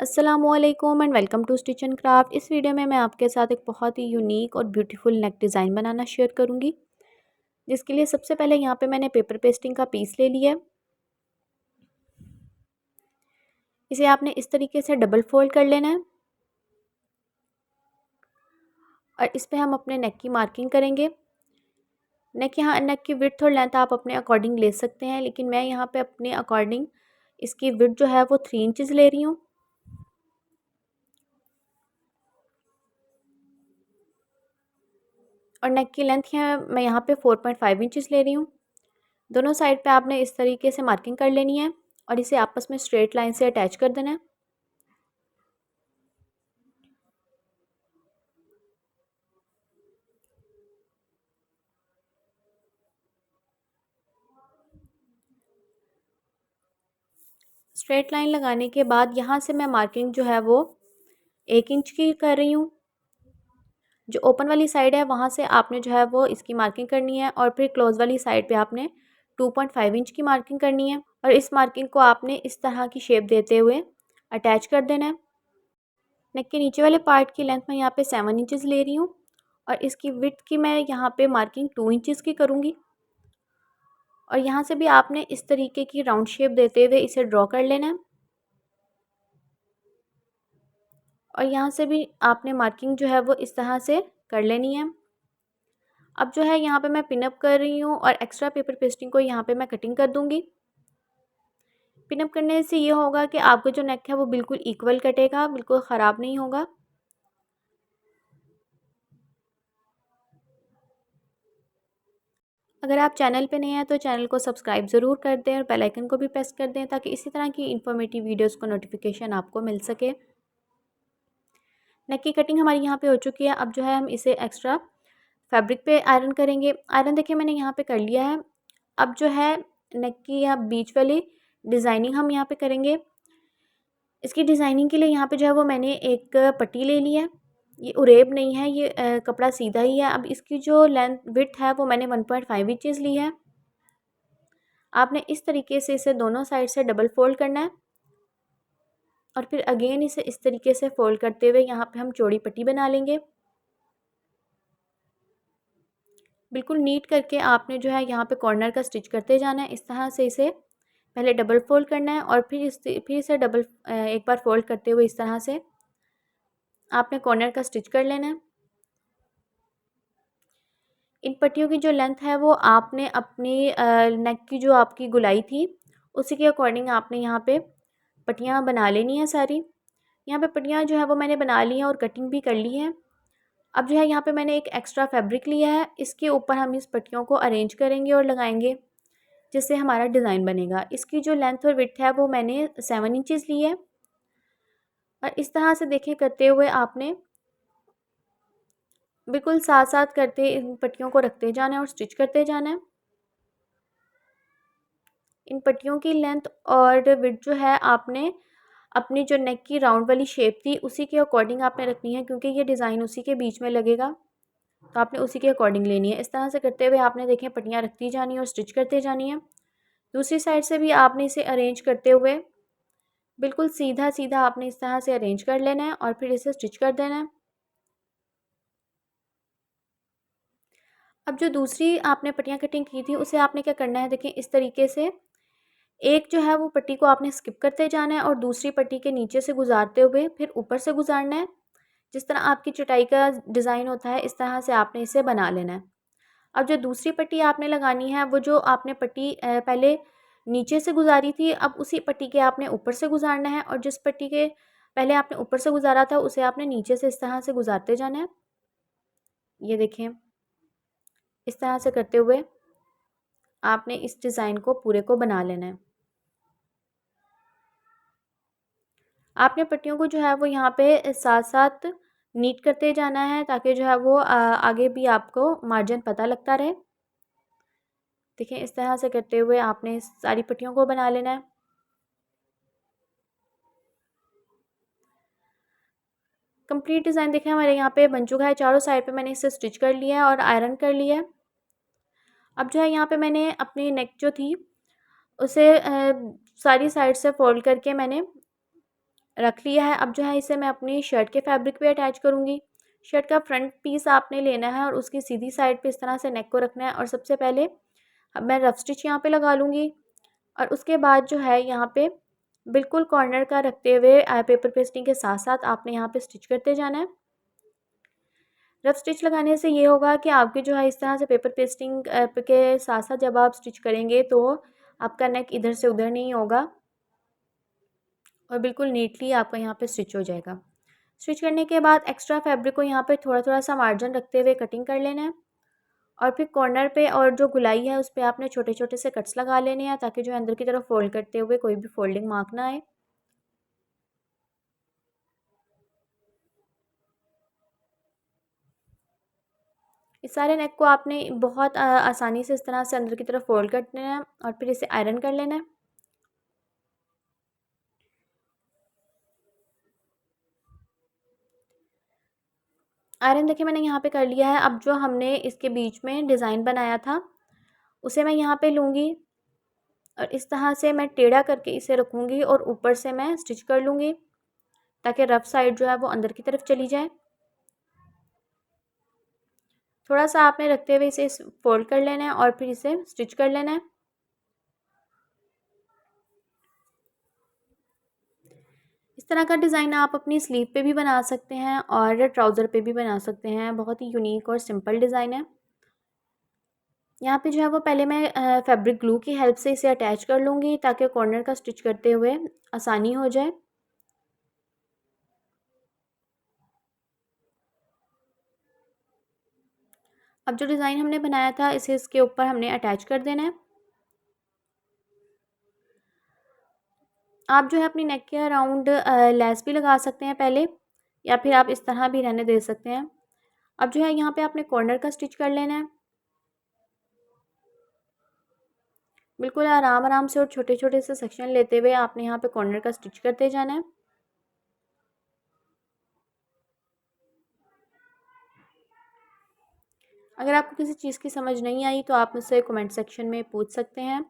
अस्सलामुअलैकुम and welcome to stitch and craft. इस video में मैं आपके साथ एक बहुत ही यूनिक और ब्यूटीफुल नेक डिज़ाइन बनाना शेयर करूंगी, जिसके लिए सबसे पहले यहाँ पे मैंने पेपर पेस्टिंग का पीस ले लिया है। इसे आपने इस तरीके से डबल फोल्ड कर लेना है और इस पे हम अपने नेक की मार्किंग करेंगे। नेक की विड्थ और लेंथ आप अपने अकॉर्डिंग ले सकते हैं, लेकिन मैं यहाँ पे अपने अकॉर्डिंग इसकी विड्थ जो है वो 3 इंचज़ ले रही हूँ और नेक की लेंथ मैं यहाँ पे 4.5 इंचज़ ले रही हूँ। दोनों साइड पे आपने इस तरीके से मार्किंग कर लेनी है और इसे आपस में स्ट्रेट लाइन से अटैच कर देना है। स्ट्रेट लाइन लगाने के बाद यहाँ से मैं मार्किंग जो है वो 1 इंच की कर रही हूँ। जो ओपन वाली साइड है वहाँ से आपने जो है वो इसकी मार्किंग करनी है और फिर क्लोज वाली साइड पे आपने 2.5 इंच की मार्किंग करनी है और इस मार्किंग को आपने इस तरह की शेप देते हुए अटैच कर देना है। नेक के नीचे वाले पार्ट की लेंथ मैं यहाँ पे 7 इंचज़ ले रही हूँ और इसकी विड्थ की मैं यहाँ पे मार्किंग 2 इंचज़ की करूँगी और यहाँ से भी आपने इस तरीके की राउंड शेप देते हुए इसे ड्रॉ कर लेना है और यहाँ से भी आपने मार्किंग जो है वो इस तरह से कर लेनी है। अब जो है यहाँ पे मैं पिनअप कर रही हूँ और एक्स्ट्रा पेपर पेस्टिंग को यहाँ पे मैं कटिंग कर दूँगी। पिनअप करने से ये होगा कि आपका जो नेक है वो बिल्कुल इक्वल कटेगा, बिल्कुल ख़राब नहीं होगा। अगर आप चैनल पे नए हैं तो चैनल को सब्सक्राइब ज़रूर कर दें और बेल आइकन को भी प्रेस कर दें, ताकि इसी तरह की इन्फॉर्मेटिव वीडियोज़ को नोटिफिकेशन आपको मिल सके। नेक की कटिंग हमारी यहाँ पे हो चुकी है। अब जो है हम इसे एक्स्ट्रा फैब्रिक पे आयरन करेंगे। आयरन देखिए मैंने यहाँ पे कर लिया है। अब जो है नेक की यहाँ बीच वाली डिज़ाइनिंग हम यहाँ पे करेंगे। इसकी डिज़ाइनिंग के लिए यहाँ पे जो है वो मैंने एक पट्टी ले ली है। ये उरेब नहीं है, ये कपड़ा सीधा ही है। अब इसकी जो लेंथ विड्थ है वो मैंने 1.5 इंचज़ ली है। आपने इस तरीके से इसे दोनों साइड से डबल फोल्ड करना है और फिर अगेन इसे इस तरीके से फोल्ड करते हुए यहाँ पे हम चौड़ी पट्टी बना लेंगे। बिल्कुल नीट करके आपने जो है यहाँ पे कॉर्नर का स्टिच करते जाना है। इस तरह से इसे पहले डबल फोल्ड करना है और फिर इसे एक बार फोल्ड करते हुए इस तरह से आपने कॉर्नर का स्टिच कर लेना है। इन पट्टियों की जो लेंथ है वो आपने अपनी नेक की जो आपकी गुलाई थी उसी के अकॉर्डिंग आपने यहाँ पे पट्टियाँ बना लेनी है सारी। यहाँ पे पट्टियाँ जो है वो मैंने बना ली हैं और कटिंग भी कर ली है। अब जो है यहाँ पे मैंने एक एक्स्ट्रा फैब्रिक लिया है, इसके ऊपर हम इस पट्टियों को अरेंज करेंगे और लगाएंगे, जिससे हमारा डिज़ाइन बनेगा। इसकी जो लेंथ और विड्थ है वो मैंने 7 इंचज़ ली है और इस तरह से देखिए करते हुए आपने बिल्कुल साथ साथ करते इन पट्टियों को रखते जाना है और स्टिच करते जाना है। इन पट्टियों की लेंथ और विड्थ जो है आपने अपनी जो नेक की राउंड वाली शेप थी उसी के अकॉर्डिंग आपने रखनी है, क्योंकि ये डिज़ाइन उसी के बीच में लगेगा, तो आपने उसी के अकॉर्डिंग लेनी है। इस तरह से करते हुए आपने देखें पट्टियाँ रखती जानी है और स्टिच करते जानी है। दूसरी साइड से भी आपने इसे अरेंज करते हुए बिल्कुल सीधा सीधा आपने इस तरह से अरेंज कर लेना है और फिर इसे स्टिच कर देना है। अब जो दूसरी आपने पट्टियाँ कटिंग की थी उसे आपने क्या करना है, देखिए इस तरीके से एक जो है वो पट्टी को आपने स्किप करते जाना है और दूसरी पट्टी के नीचे से गुजारते हुए फिर ऊपर से गुजारना है। जिस तरह आपकी चटाई का डिज़ाइन होता है इस तरह से आपने इसे बना लेना है। अब जो दूसरी पट्टी आपने लगानी है वो जो आपने पट्टी पहले नीचे से गुजारी थी, अब उसी पट्टी के आपने ऊपर से गुजारना है और जिस पट्टी के पहले आपने ऊपर से गुजारा था उसे आपने नीचे से इस तरह से गुजारते जाना है। ये देखें इस तरह से करते हुए आपने इस डिज़ाइन को पूरे को बना लेना है। आपने पट्टियों को जो है वो यहाँ पे साथ साथ नीट करते जाना है, ताकि जो है वो आगे भी आपको मार्जिन पता लगता रहे। देखिए इस तरह से करते हुए आपने सारी पट्टियों को बना लेना है। कंप्लीट डिज़ाइन देखिए हमारे यहाँ पे बन चुका है। चारों साइड पे मैंने इसे स्टिच कर लिया है और आयरन कर लिया है। अब जो है यहाँ पे मैंने अपनी नेक जो थी उसे सारी साइड से फोल्ड करके मैंने रख लिया है। अब जो है इसे मैं अपनी शर्ट के फैब्रिक पे अटैच करूँगी। शर्ट का फ्रंट पीस आपने लेना है और उसकी सीधी साइड पे इस तरह से नेक को रखना है और सबसे पहले अब मैं रफ स्टिच यहाँ पे लगा लूँगी और उसके बाद जो है यहाँ पे बिल्कुल कॉर्नर का रखते हुए पेपर पेस्टिंग के साथ-साथ आपने यहाँ पे स्टिच करते जाना है। रफ स्टिच लगाने से ये होगा कि आपके जो है इस तरह से पेपर पेस्टिंग के साथ-साथ जब आप स्टिच करेंगे तो आपका नेक इधर से उधर नहीं होगा और बिल्कुल नीटली आपका यहाँ पे स्टिच हो जाएगा। स्टिच करने के बाद एक्स्ट्रा फैब्रिक को यहाँ पे थोड़ा-थोड़ा सा मार्जिन रखते हुए कटिंग कर लेना है और फिर कॉर्नर पे और जो गुलाई है उस पे आपने छोटे-छोटे से कट्स लगा लेने हैं ताकि जो है अंदर की तरफ फ़ोल्ड करते हुए कोई भी फ़ोल्डिंग मार्क ना आए। इस सारे नेक को आपने बहुत आसानी से इस तरह से अंदर की तरफ फ़ोल्ड कर देना है और फिर इसे आयरन कर लेना है। आयरन देखिए मैंने यहाँ पे कर लिया है। अब जो हमने इसके बीच में डिज़ाइन बनाया था उसे मैं यहाँ पे लूँगी और इस तरह से मैं टेढ़ा करके इसे रखूँगी और ऊपर से मैं स्टिच कर लूँगी ताकि रफ साइड जो है वो अंदर की तरफ चली जाए। थोड़ा सा आपने रखते हुए इसे फोल्ड कर लेना है और फिर इसे स्टिच कर लेना है। इस तरह का डिज़ाइन आप अपनी स्लीव पे भी बना सकते हैं और ट्राउज़र पे भी बना सकते हैं। बहुत ही यूनिक और सिंपल डिज़ाइन है। यहाँ पे जो है वो पहले मैं फैब्रिक ग्लू की हेल्प से इसे अटैच कर लूँगी ताकि कॉर्नर का स्टिच करते हुए आसानी हो जाए। अब जो डिज़ाइन हमने बनाया था इसे इसके ऊपर हमने अटैच कर देना है। आप जो है अपनी नेक के अराउंड लेस भी लगा सकते हैं पहले या फिर आप इस तरह भी रहने दे सकते हैं। अब जो है यहाँ पे आपने कॉर्नर का स्टिच कर लेना है। बिल्कुल आराम-आराम से और छोटे-छोटे से सेक्शन लेते हुए आपने यहाँ पे कॉर्नर का स्टिच करते जाना है। अगर आपको किसी चीज़ की समझ नहीं आई तो आप मुझसे कमेंट सेक्शन में पूछ सकते हैं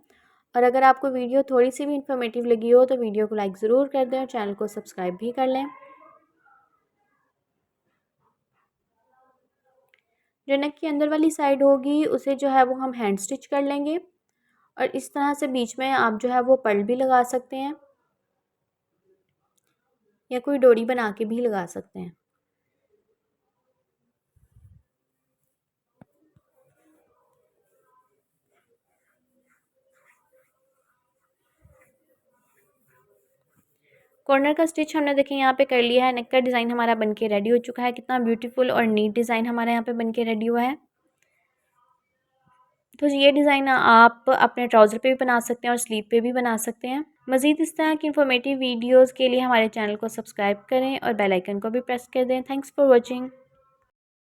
और अगर आपको वीडियो थोड़ी-सी भी इन्फॉर्मेटिव लगी हो तो वीडियो को लाइक ज़रूर कर दें और चैनल को सब्सक्राइब भी कर लें। जो नेक की अंदर वाली साइड होगी उसे जो है वो हम हैंड स्टिच कर लेंगे और इस तरह से बीच में आप जो है वो पर्ल भी लगा सकते हैं या कोई डोरी बना के भी लगा सकते हैं। कॉर्नर का स्टिच हमने देखिए यहाँ पे कर लिया है। नेक का डिज़ाइन हमारा बनके रेडी हो चुका है। कितना ब्यूटीफुल और नीट डिज़ाइन हमारे यहाँ पे बनके रेडी हुआ है। तो ये डिज़ाइन आप अपने ट्राउज़र पे भी बना सकते हैं और स्लीव पे भी बना सकते हैं। मज़ीद इस तरह की इन्फॉर्मेटिव वीडियोज़ के लिए हमारे चैनल को सब्सक्राइब करें और बेल आइकन को भी प्रेस कर दें। Thanks for watching.